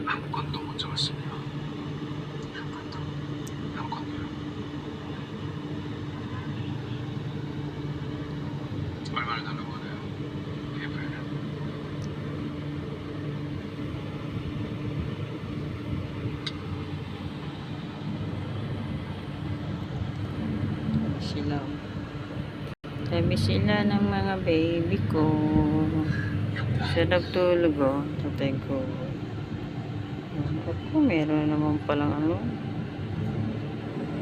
한 건도 못 잡았습니다. 한 건도요. 얼마를 달라고 하나요? KF에는. Sila. Sabi sila ng mga baby ko. Sarap tulog oh. Tatay ko. Ako, meron naman palang ano.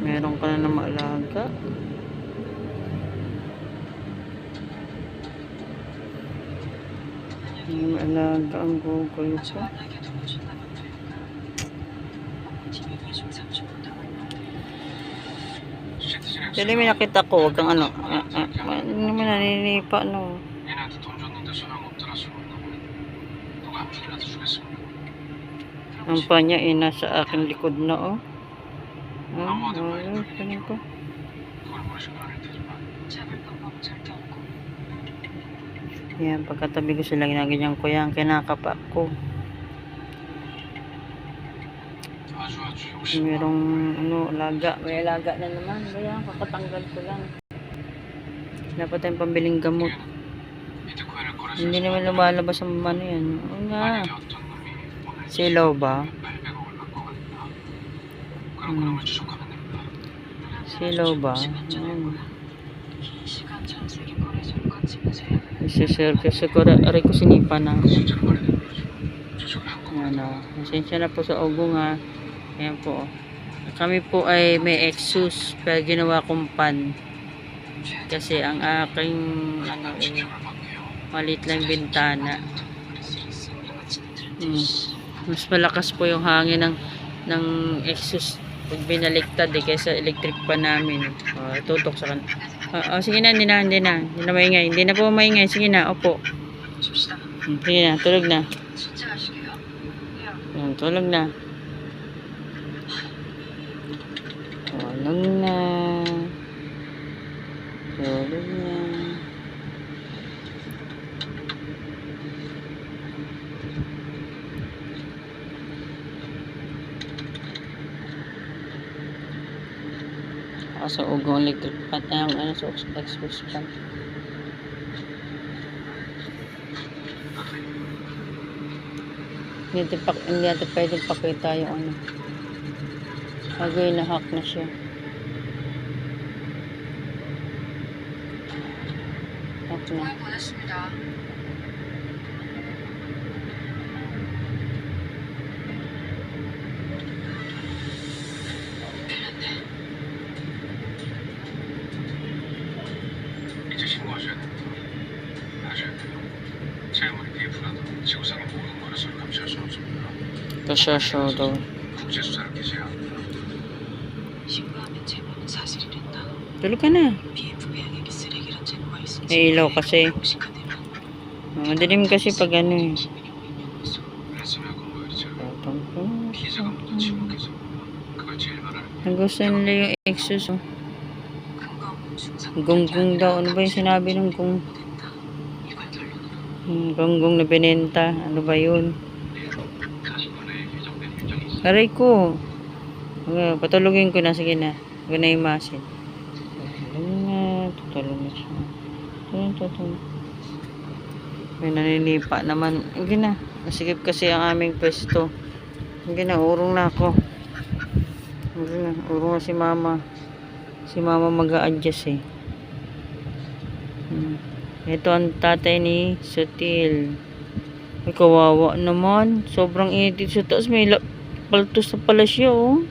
Meron ka na maalaga. May maalaga ang Google ko. Dali may nakita ko, wag kang ano naman naninipa no. 얘네한테 돈 줬는데 소용없더라 소용없다고. 누가 한 푼이라도 주겠습니다. Ang panya ay nasa aking likod na oh. 아무와도 Ganun ko. 그걸 모르신 건 아닐 테지만 잡을 방법은 절대 없고. Yan, pagkatabi ko sila ginaganyan ko yan, kinakapak ko. Merong ano, laga. May laga na naman. Kaya kakatanggal ko lang. Dapat tayong pambiling gamot. Hindi naman lumalabas ang ano yan. Oo nga. Silaw ba? Silaw ba? Isishare kasi ko. Aray ko sinipa na. Ano. Pasensya na po sa ugong ha. Ayan po. Kami po ay may exhaust pero ginawa kong pan. Kasi ang aking ano, maliit lang bintana. Mas malakas po yung hangin ng exhaust pag binaliktad kaysa electric pa namin. Tutok sa kan. Sige na, hindi na maingay. Hindi na po maingay. Sige na, opo. Sige na, tulog na. Tulog na. Tulog na. Tulog na. Sa ugong electric pan ang ano sa exhaust fan. Hindi natin pwedeng pakita yung ano. Agay na hack na siya. Hack na. 이제 신고하셔야 됩니다. 하셔야 돼요. 잘못이 PF라도 지구상의 모든 거래소를 감시할 수는 없습니다. Kasya daw. 국제 수사를 개시해야 합니다. 신고하면 제보는 사실이랬다. Tulog ka na. BF 배양액이 쓰레기란 제보가 있을지 May ilaw kasi. 공식화되면 Madilim kasi pag ano eh. 그랬으면 공무원이죠. 피해자가 먼저 침묵해서 그걸 제일 말하는 Nagusto nila yung exhaust oh. 근거 중상 Gunggong daw. Ano ba yung sinabi ng gung? 됐다. 이걸 결론으로 Gunggong na binenta. Ano ba yun? 40분의 예정된 일정이 있습니다. Aray ko. Patulogin ko na. Sige na. Huwag na imasin. Tutulog na siya. Tutulog. May naninipa naman. Sige na. Masigip kasi ang aming pwesto. Sige na. Urong na ako. Sige na. Urong na si mama. Si mama mag-a-adjust eh. Ito ang tatay ni Sutil. Ay, kawawa naman. Sobrang init sa taas. May paltos na pala siya, oh.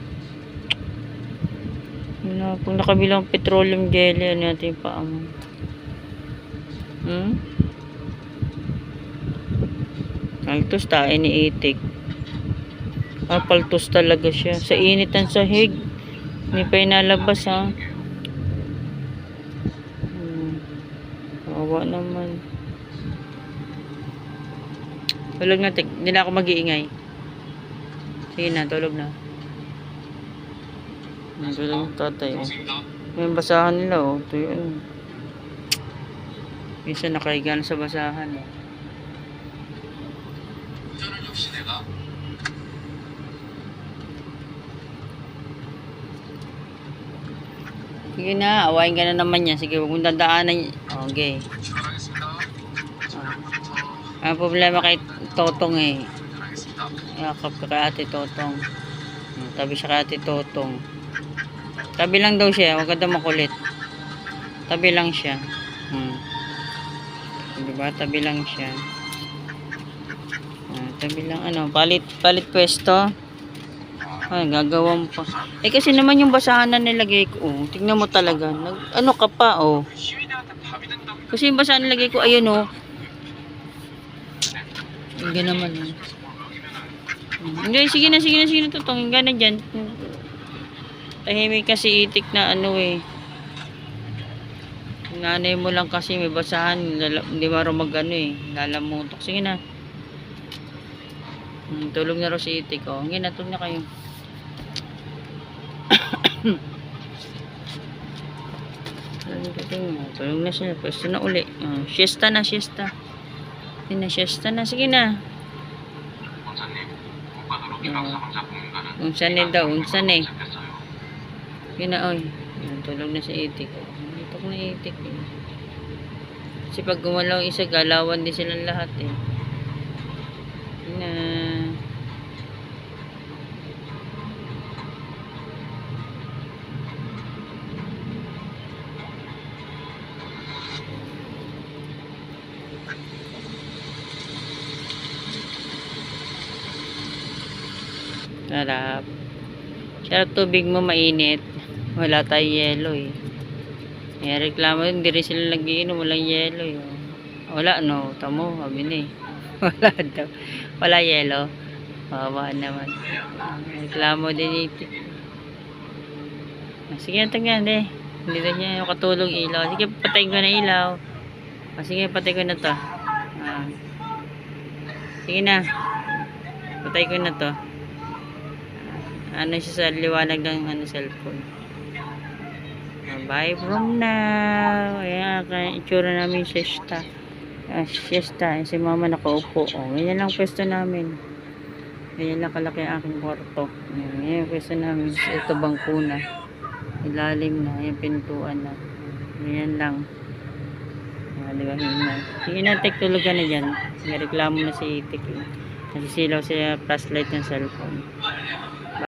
Kung nakabilang petroleum jelly, ano natin yung paa mo? Paltos tayo ni Itik. Paltos talaga siya. Sa init ang sahig. Hindi pa inalabas, ha. Kawawa naman. Tulog na, hindi na ako mag-iingay. Sige na, tulog na. Tulog na tatay. May basahan nila, oh. Ito yun. Minsan nakahiga na sa basahan, eh. Sige na, awayin ka na naman yan. Sige, huwag mong dadaanan. Okay. 출발하겠습니다. Ang problema kay Totong eh. 출발하겠습니다. Yakap ka kay Ate Totong. Tabi siya kay Ate Totong. Tabi lang daw siya. Huwag ka daw makulit. Tabi lang siya. Diba? Tabi lang siya. Tabi lang ano. Palit pwesto. Ay, gagawin pa. Eh kasi naman yung basahan na nilagay ko. Oh, tignan mo talaga. Ano ka pa oh. 시민한테 밥이 된다고 Kasi yung basahan nilagay ko. Ayun oh. Hindi naman oh. Hindi, sige na, Totong. Hingga na dyan. Tahimik kasi itik na ano eh. Nanay mo lang kasi may basahan. Hindi marunong mag ano eh. Lalamutok. Sige na. Tulog na raw si itik oh. Hingga na, tulog na kayo. Tulog na siya. Pwesto na uli. Siesta na. Siesta na. Sige na. 원장님, 오빠도 로비박사 혼자 보는가는 Unsan daw. 잡혔어요. Sige na, oy. Tulog na si itik. Itok na itik eh. Kasi pag gumalaw isa, galawan din silang lahat eh. Sige na. Sarap. Sarap tubig mo mainit. Wala tayong yelo eh. May reklamo, hindi rin sila nagiinom. Walang yelo eh. Wala no. Tamo, sabi na eh. Wala daw. Wala yelo. Bawa naman. Reklamo din ito. Sige, tagyan eh. Hindi na niya yung katulong ilaw. Sige, patayin ko na ilaw. Sige, patay ko na to. Sige na. Patay ko na to. Ano siya sa liwanag ng cellphone. Bye from now. Ayan, itsura namin siesta. Siesta. Si mama nakaupo. Ganyan lang pwesto namin. Ganyan lang kalaki ang aking kwarto. Ganyan pwesto namin. Ito bangkuna. Ilalim na. Ayan pintuan na. Ganyan lang. Diba, sige na, tulog ka na dyan. May reklamo na si Itik. Nasisilaw sa flashlight ng cellphone.